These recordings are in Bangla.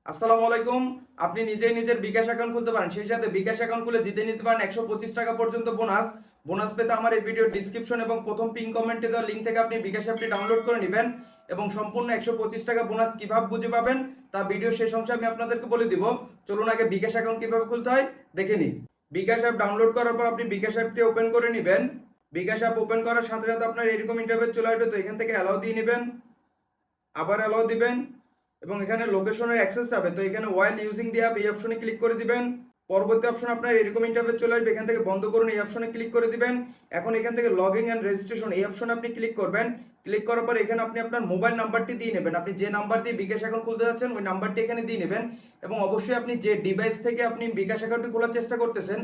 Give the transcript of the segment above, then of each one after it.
আসসালামু আলাইকুম। আপনি নিজেই নিজের বিকাশ অ্যাকাউন্ট খুলতে পারেন, সেই সাথে বিকাশ অ্যাকাউন্ট খুলে জিতে নিতে পারেন 125 টাকা পর্যন্ত বোনাস। বোনাস পেতে আমার এই ভিডিও ডিসক্রিপশন এবং প্রথম পিন কমেন্টে দেওয়া লিঙ্ক থেকে আপনি বিকাশ অ্যাপটি ডাউনলোড করে নেবেন এবং সম্পূর্ণ 125 টাকা বোনাস কিভাবে বুঝে পাবেন তা ভিডিও শেষ অংশে আমি আপনাদেরকে বলে দিব। চলুন আগে বিকাশ অ্যাকাউন্ট কিভাবে খুলতে হয় দেখে নিই। বিকাশ অ্যাপ ডাউনলোড করার পর আপনি বিকাশ অ্যাপটি ওপেন করে নেবেন। বিকাশ অ্যাপ ওপেন করার সাথে সাথে আপনার এরকম ইন্টারফেস চলে আসবে, তো এখান থেকে অ্যালাউ দিয়ে নেবেন, আবার অ্যালাউ দিবেন এবং এখানে লোকেশনের অ্যাক্সেস যাবে, তো এখানে ওয়াইল ইউজিং দি অ্যাপ এই অপশনে ক্লিক করে দিবেন। পরবর্তী অপশন আপনার এরকম ইন্টারফেস চলে আসবে, এখান থেকে বন্ধ করুন এই অপশনে ক্লিক করে দিবেন। এখন এখান থেকে লগইন এন্ড রেজিস্ট্রেশন এই অপশনে আপনি ক্লিক করবেন। ক্লিক করার পর এখানে আপনি আপনার মোবাইল নাম্বারটি দিয়ে নেবেন, আপনি যে নাম্বার দিয়ে বিকাশ অ্যাকাউন্ট খুলতে যাচ্ছেন ওই নাম্বারটি এখানে দিয়ে নেবেন এবং অবশ্যই আপনি যে ডিভাইস থেকে আপনি বিকাশ অ্যাকাউন্টটি খোলার চেষ্টা করতেছেন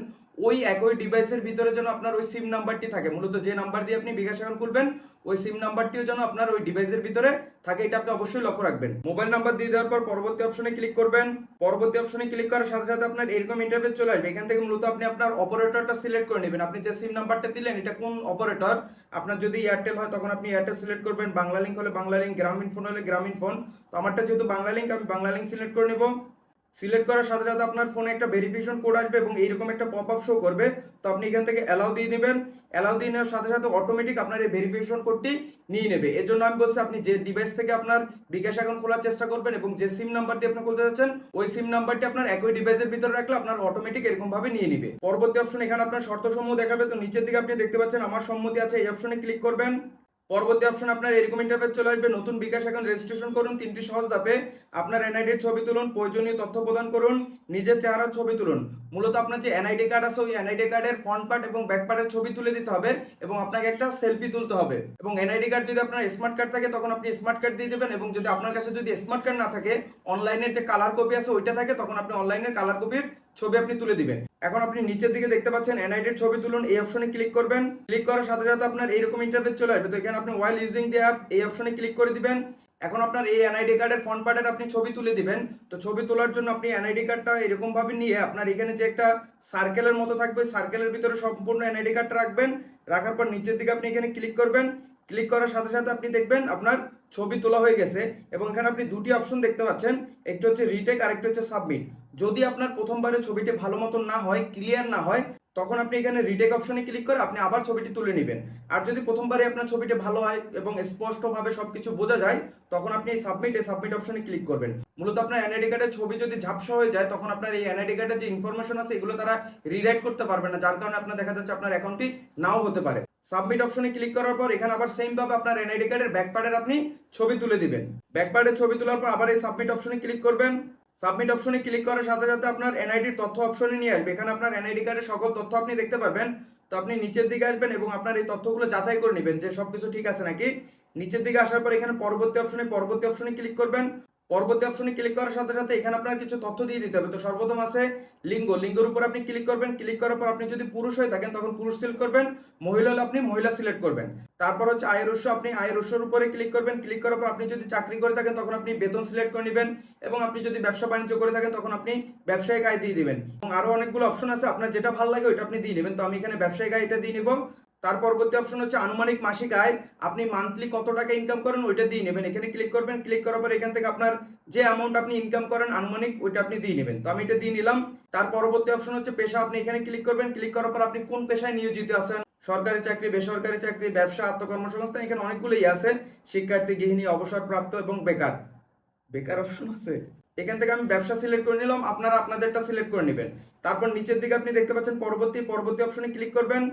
ওই একই ডিভাইসের ভিতরে যেন আপনার ওই সিম নাম্বারটি থাকে, মূলত যে নাম্বার দিয়ে আপনি বিকাশ অ্যাকাউন্ট খুলবেন ওই সিম নাম্বারটিও যেন আপনার ওই ডিভাইসের ভিতরে থাকে, এটা আপনি অবশ্যই লক্ষ্য রাখবেন। মোবাইল নাম্বার দিয়ে দেওয়ার পর পরবর্তী অপশনে ক্লিক করবেন। পরবর্তী অপশনে ক্লিক করার সাথে সাথে আপনার এরকম ইন্টারফেস চলে আসবে, এখান থেকে মূলত আপনি আপনার অপারেটরটা সিলেক্ট করে নেবেন, আপনি যে সিম নাম্বারটা দিলেন এটা কোন অপারেটর। আপনার যদি এয়ারটেল হয় তখন আপনি এয়ারটেল সিলেক্ট করবেন, বাংলা লিংক হলে বাংলা লিংক, গ্রামীণ ফোন হলে গ্রামীণ ফোন। তো আমারটা যেহেতু বাংলা লিংক আমি বাংলা লিংক সিলেক্ট করে নেব। সিলেক্ট করার সাথে সাথে আপনার ফোনে একটা ভেরিফিকেশন কোড আসবে এবং এইরকম একটা পপ আপ শো করবে, তো আপনি এখান থেকে অ্যালাউ দিয়ে নেবেন। অ্যালাউ দিয়ে নেওয়ার সাথে সাথে অটোমেটিক আপনার এই ভেরিফিকেশন কোডটি নিয়ে নেবে। এর জন্য আমি বলছি আপনি যে ডিভাইস থেকে আপনার বিকাশ অ্যাকাউন্ট খোলার চেষ্টা করবেন এবং যে সিম নাম্বার দিয়ে আপনি খুলতে যাচ্ছেন ওই সিম নাম্বারটি আপনার একই ডিভাইসের ভিতরে রাখলে আপনার অটোমেটিক এরকম ভাবে নিয়ে নিবে। পরবর্তী অপশন এখানে আপনার শর্ত সমূহ দেখাবে, তো নিচের দিকে আপনি দেখতে পাচ্ছেন আমার সম্মতি আছে এই অপশনে ক্লিক করবেন। পরবর্তী অপশন আপনার এরকম ইন্টারফেস চলে আসবে, নতুন বিকাশ অ্যাকাউন্ট রেজিস্ট্রেশন করুন, তিনটি সহজ ধাপে। আপনার এনআইডির ছবি তুলুন, প্রয়োজনীয় তথ্য প্রদান করুন, নিজের চেহারার ছবি তুলুন। মূলত আপনার যে এনআইডি কার্ড আছে ওই এনআইডি কার্ডের ফ্রন্ট পার্ট এবং ব্যাক পার্টের ছবি তুলে দিতে হবে এবং আপনাকে একটা সেলফি তুলতে হবে। এবং এনআইডি কার্ড যদি আপনার স্মার্ট কার্ড থাকে তখন আপনি স্মার্ট কার্ড দিয়ে দেবেন এবং যদি আপনার কাছে যদি স্মার্ট কার্ড না থাকে অনলাইনের যে কালার কপি আছে ওইটা থাকে তখন আপনি অনলাইনের কালার কপির ছবি আপনি তুলে দিবেন। এখন আপনি নিচের দিকে দেখতে পাচ্ছেন এনআইডির ছবি তুলুন এই অপশনে ক্লিক করবেন। ক্লিক করার সাথে সাথে আপনার এইরকম ইন্টারফেস চলে আসবে, তো এখানে আপনি ওয়াইল ইউজিং দি অ্যাপ এই অপশনে ক্লিক করে দিবেন। এখন আপনার এই এনআইডি কার্ডের ফ্রন্ট পার্টের আপনি ছবি তুলে দিবেন। তো ছবি তোলার জন্য আপনি এনআইডি কার্ডটা এরকম ভাবে নিয়ে আপনার এখানে যে একটা সার্কেলের মতো থাকবে সার্কেলের ভিতরে সম্পূর্ণ এনআইডি কার্ডটা রাখবেন। রাখার পর নিচের দিকে আপনি এখানে ক্লিক করবেন। ক্লিক করার সাথে সাথে আপনি দেখবেন আপনার ছবি তোলা হয়ে গেছে এবং এখানে আপনি দুটি অপশন দেখতে পাচ্ছেন, একটি হচ্ছে রিটেক আর একটি হচ্ছে সাবমিট। যদি আপনার প্রথমবারে ছবিটি ভালো মতো না হয়, ক্লিয়ার না হয়, তখন আপনি এখানে রিটেক অপশনে ক্লিক করে আপনি আবার ছবিটি তুলে নেবেন। আর যদি প্রথমবারে আপনার ছবিটি ভালো হয় এবং স্পষ্টভাবে সবকিছু বোঝা যায় তখন আপনি এই সাবমিট অপশনে ক্লিক করবেন। মূলত আপনার এনআইডি কার্ডের ছবি যদি ঝাপসা হয়ে যায় তখন আপনার এই এনআইডি কার্ডের যে ইনফরমেশন আছে এগুলো তারা রিরাইট করতে পারবে না, যার কারণে আপনার দেখা যাচ্ছে আপনার অ্যাকাউন্টটি নাও হতে পারে। সাবমিট অপশনে ক্লিক করার পর এখানে আবার সেম ভাবে আপনার এনআইডি কার্ডের ব্যাক পার্টের আপনি ছবি তুলে দিবেন। ব্যাক পার্টের ছবি তোলার পর আবার এই সাবমিট অপশনে ক্লিক করবেন। সাবমিট অপশনে ক্লিক করার সাথে সাথে আপনার এনআইডির তথ্য অপশনে নিয়ে আসবে, এখানে আপনার এনআইডি কার্ডের সকল তথ্য আপনি দেখতে পারবেন। তো আপনি নিচের দিকে আসবেন এবং আপনার এই তথ্যগুলো যাচাই করে নেবেন যে সবকিছু ঠিক আছে নাকি। নিচের দিকে আসার পর এখানে পরবর্তী অপশনে ক্লিক করবেন। পরবর্তী অপশনে ক্লিক করার সাথে সাথে এখানে আপনার কিছু তথ্য দিয়ে দিতে হবে, তো সর্বপ্রথম আছে লিঙ্গের উপর আপনি ক্লিক করবেন। ক্লিক করার পর আপনি যদি পুরুষ হয়ে থাকেন তখন পুরুষ সিলেক্ট করবেন, মহিলা হলে আপনি মহিলা সিলেক্ট করবেন। তারপর হচ্ছে আয়ের উৎস, আপনি আয়ের উৎসের উপরে ক্লিক করবেন। ক্লিক করার পর আপনি যদি চাকরি করে থাকেন তখন আপনি বেতন সিলেক্ট করে নেবেন এবং আপনি যদি ব্যবসা বাণিজ্য করে থাকেন তখন আপনি ব্যবসায়িক আয় দিয়ে দিবেন এবং আরো অনেকগুলো অপশন আছে, আপনার যেটা ভালো লাগে ওইটা আপনি দিয়ে নেবেন। তো আমি এখানে ব্যবসায়িক আয় এটা দিয়ে নিব। তার পরবর্তী অপশন হচ্ছে আনুমানিক মাসিক আয়, আপনি মান্থলি কত টাকা ইনকাম করেন ওইটা দিয়ে নেবেন। এখানে ক্লিক করবেন। ক্লিক করার পর এখান থেকে আপনার যে অ্যামাউন্ট আপনি ইনকাম করেন আনুমানিক ওইটা আপনি দিয়ে নেবেন। তো আমি এটা দিয়ে নিলাম। তার পরবর্তী অপশন হচ্ছে পেশা, আপনি এখানে ক্লিক করবেন। ক্লিক করার পর আপনি কোন পেশায় নিয়োজিত আছেন, সরকারি চাকরি, বেসরকারি চাকরি, ব্যবসা, আত্মকর্মসংস্থান, এখানে অনেকগুলোই আছে। শিক্ষার্থী, গৃহিণী, অবসরপ্রাপ্ত এবং বেকার, বেকার অপশন আছে। এখান থেকে আমি ব্যবসা সিলেক্ট করে নিলাম, আপনারা আপনাদেরটা সিলেক্ট করে নেবেন। তারপর নিচের দিকে আপনি দেখতে পাচ্ছেন পরবর্তী অপশনে ক্লিক করবেন।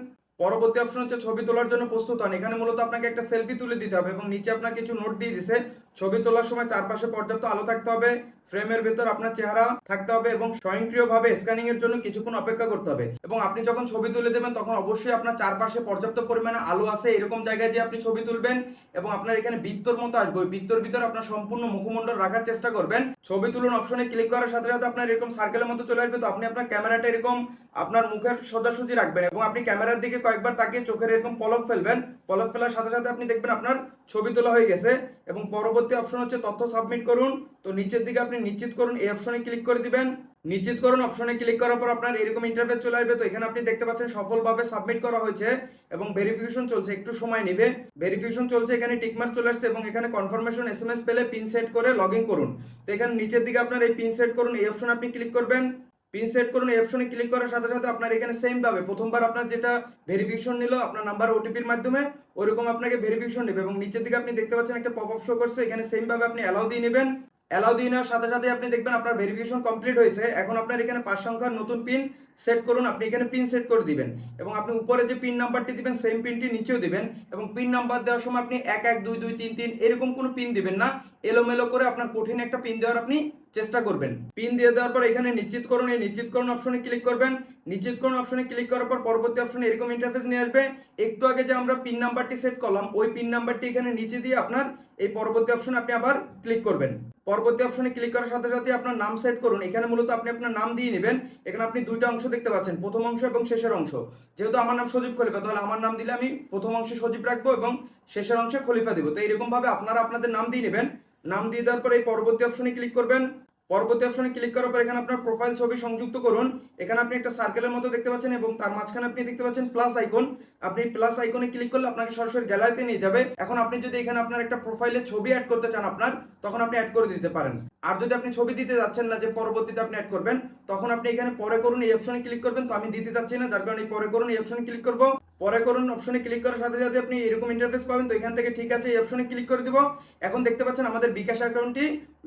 পরবর্তী অপশন হচ্ছে ছবি তোলার জন্য প্রস্তুত হন। এখানে মূলত আপনাকে একটা সেলফি তুলে দিতে হবে এবং নিচে আপনার কিছু নোট দিয়ে দিছে। ছবি তোলার সময় চারপাশে পর্যাপ্ত আলো থাকতে হবে, ফ্রেমের ভেতর আপনার চেহারা থাকতে হবে এবং স্বয়ংক্রিয়ভাবে স্ক্যানিং এর জন্য কিছুক্ষণ অপেক্ষা করতে হবে। এবং আপনি যখন ছবি তুলে দেবেন তখন অবশ্যই আপনার চারপাশে পর্যাপ্ত পরিমাণে আলো আছে এরকম জায়গায় যে আপনি ছবি তুলবেন এবং আপনার এখানে বৃত্তর মতো আসবে, ওই বৃত্তর ভিতর আপনার সম্পূর্ণ মুখমণ্ডল রাখার চেষ্টা করবেন। ছবি তুলুন অপশনে ক্লিক করার সাথে সাথে আপনার এরকম সার্কেলের মতো চলে আসবে, তো আপনি আপনার ক্যামেরাটা এরকম আপনার মুখের সোজাসুজি রাখবেন এবং আপনি ক্যামেরার দিকে কয়েকবার তাকিয়ে চোখের এরকম পলক ফেলবেন। পলক ফেলার সাথে সাথে আপনি দেখবেন আপনার ছবি তোলা হয়ে গেছে। এবং পরবর্তী অপশন হচ্ছে তথ্য সাবমিট করুন। তো নিচের দিকে আপনি নিশ্চিত করুন এই অপশনে ক্লিক করে দিবেন। নিশ্চিতকরণ অপশনে ক্লিক করার পর আপনার এরকম ইন্টারফেস চলে আসবে। তো এখানে আপনি দেখতে পাচ্ছেন সফলভাবে সাবমিট করা হয়েছে এবং ভেরিফিকেশন চলছে, একটু সময় নেবে। ভেরিফিকেশন চলছে, এখানে টিকমার্ক চলে আসছে এবং এখানে কনফার্মেশন এসএমএস পেলে পিন সেট করে লগ ইন করুন। তো এখানে নিচের দিকে আপনার এই পিন সেট করুন এই অপশনে আপনি ক্লিক করবেন। পিন সেট করুন এই অপশনে ক্লিক করার সাথে সাথে আপনার এখানে সেম ভাবে প্রথমবার আপনার যেটা ভেরিফিকেশন নিল আপনার নাম্বার ওটিপির মাধ্যমে, ওইরকম আপনাকে ভেরিফিকেশন নেবে এবং নিচের দিকে আপনি দেখতে পাচ্ছেন একটা পপ আপ শো করছে, এখানে সেম ভাবে আপনি অ্যালাউ দিয়ে নেবেন। অ্যালাউ দিয়ে নেওয়ার সাথে সাথে আপনি দেখবেন আপনার ভেরিফিকেশন কমপ্লিট হয়েছে। এখন আপনার এখানে 5 সংখ্যার নতুন পিন সেট করুন, আপনি এখানে পিন সেট করে দিবেন এবং আপনি উপরে যে পিন নাম্বারটি দিবেন সেম পিনটি নিচেও দিবেন এবং পিন নাম্বার দেওয়ার সময় আপনি 1 1 2 2 3 3 এরকম কোনো পিন দিবেন না, এলোমেলো করে আপনার কঠিন একটা পিন দেওয়ার আপনি চেষ্টা করবেন। পিন দিয়ে দেওয়ার পর এখানে নিশ্চিতকরণ এই নিশ্চিতকরণ অপশনে ক্লিক করবেন। নিশ্চিতকরণ অপশনে ক্লিক করার পর পরবর্তী অপশনে এরকম ইন্টারফেস নিয়ে আসবে। একটু আগে যে আমরা পিন নাম্বারটি সেট করলাম ওই পিন নাম্বারটি এখানে নিচে দিয়ে আপনার এই পরবর্তী অপশনে আপনি আবার ক্লিক করবেন। পরবর্তী অপশনে ক্লিক করার সাথে সাথে আপনার নাম সেট করুন। এখানে মূলত আপনি আপনার নাম দিয়ে নেবেন। এখানে আপনি দুইটা অংশ দেখতে পাচ্ছেন, প্রথম অংশ এবং শেষের অংশ। যেহেতু আমার নাম সজীব খলিফা, তাহলে আমার নাম দিলে আমি প্রথম অংশে সজীব রাখবো এবং শেষের অংশে খলিফা দিব। তো এইরকম ভাবে আপনারা আপনাদের নাম দিয়ে নেবেন। নাম দিয়ে দেওয়ার পর এই পরবর্তী অপশনে ক্লিক করবেন। পরবর্তী অপশনে ক্লিক করার পর এখানে আপনার প্রোফাইল ছবি সংযুক্ত করুন। এখানে আপনি একটা সার্কেলের মতো দেখতে পাচ্ছেন এবং তার মাঝখানে আপনি দেখতে পাচ্ছেন প্লাস আইকন। আপনি প্লাস আইকনে ক্লিক করলে আপনাকে সরাসরি গ্যালারিতে নিয়ে যাবে। এখন আপনি যদি এখানে আপনার একটা প্রোফাইলে ছবি অ্যাড করতে চান আপনার, তখন আপনি অ্যাড করে দিতে পারেন। আর যদি আপনি ছবি দিতে যাচ্ছেন না যে পরবর্তীতে আপনি অ্যাড করবেন, তখন আপনি এখানে পরে করুন এই অপশনে ক্লিক করবেন। তো আমি দিতে চাচ্ছি না, যার কারণে পরে করুন এই অপশনে ক্লিক করব। পরে করুন অপশনে ক্লিক করার সাথে সাথে আপনি এরকম ইন্টারফেস পাবেন। তো এখান থেকে ঠিক আছে এই অপশনে ক্লিক করে দিব। এখন দেখতে পাচ্ছেন আমাদের বিকাশ অ্যাকাউন্টটি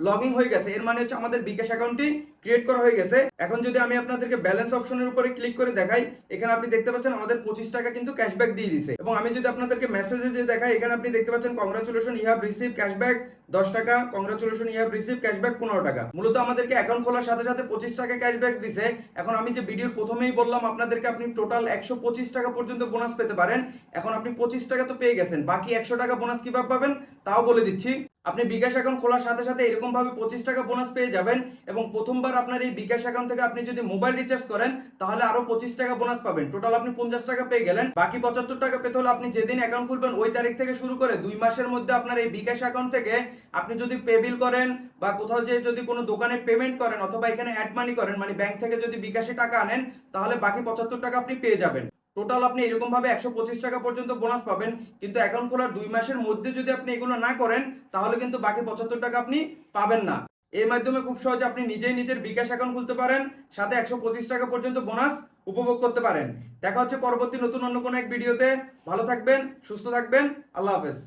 লগ ইন হয়ে গেছে, এর মানে হচ্ছে আমাদের বিকাশ অ্যাকাউন্টটি ক্রিয়েট করা হয়ে গেছে। এখন যদি আমি আপনাদেরকে ব্যালেন্স অপশনের উপরে ক্লিক করে দেখাই, এখানে আপনি দেখতে পাচ্ছেন আমাদের 25 টাকা কিন্তু ক্যাশব্যাক দিয়ে দিছে। এবং আমি যদি আপনাদেরকে মেসেজে যে দেখাই, এখানে আপনি দেখতে পাচ্ছেন congratulation you have receive cashback 10 টাকা, congratulation you have receive cashback 15 টাকা। মূলত আমাদেরকে অ্যাকাউন্ট খোলার সাথে সাথে 25 টাকা ক্যাশব্যাক দিছে। এখন আমি যে ভিডিওর প্রথমেই বললাম আপনাদেরকে আপনি টোটাল 125 টাকা পর্যন্ত বোনাস পেতে পারেন। এখন আপনি 25 টাকা তো পেয়ে গেছেন, বাকি 100 টাকা বোনাস কিভাবে পাবেন তাও বলে দিচ্ছি। আপনি বিকাশ অ্যাকাউন্ট খোলার সাথে সাথে এরকম ভাবে 25 টাকা বোনাস পেয়ে যাবেন এবং প্রথমবার আপনার এই বিকাশ অ্যাকাউন্ট থেকে আপনি যদি মোবাইল রিচার্জ করেন তাহলে আরো 25 টাকা বোনাস পাবেন। টোটাল আপনি 50 টাকা পেয়ে গেলেন। বাকি 75 টাকা পেতে হলে আপনি যেদিন অ্যাকাউন্ট খুলবেন ওই তারিখ থেকে শুরু করে 2 মাসের মধ্যে আপনার এই বিকাশ অ্যাকাউন্ট থেকে আপনি যদি পে বিল করেন বা কোথাও যে যদি কোনো দোকানে পেমেন্ট করেন অথবা এখানে অ্যাড মানি করেন, মানে ব্যাংক থেকে যদি বিকাশে টাকা আনেন, তাহলে বাকি 75 টাকা আপনি পেয়ে যাবেন। টোটাল আপনি এরকম ভাবে 125 টাকা পর্যন্ত বোনাস পাবেন। কিন্তু অ্যাকাউন্ট খোলার 2 মাসের মধ্যে যদি আপনি এগুলো না করেন তাহলে কিন্তু বাকি 75 টাকা আপনি পাবেন না। এর মাধ্যমে খুব সহজে আপনি নিজেই নিজের বিকাশ অ্যাকাউন্ট খুলতে পারেন, সাথে 125 টাকা পর্যন্ত বোনাস উপভোগ করতে পারেন। দেখা হচ্ছে পরবর্তী নতুন অন্য কোনো এক ভিডিওতে। ভালো থাকবেন, সুস্থ থাকবেন, আল্লাহ হাফেজ।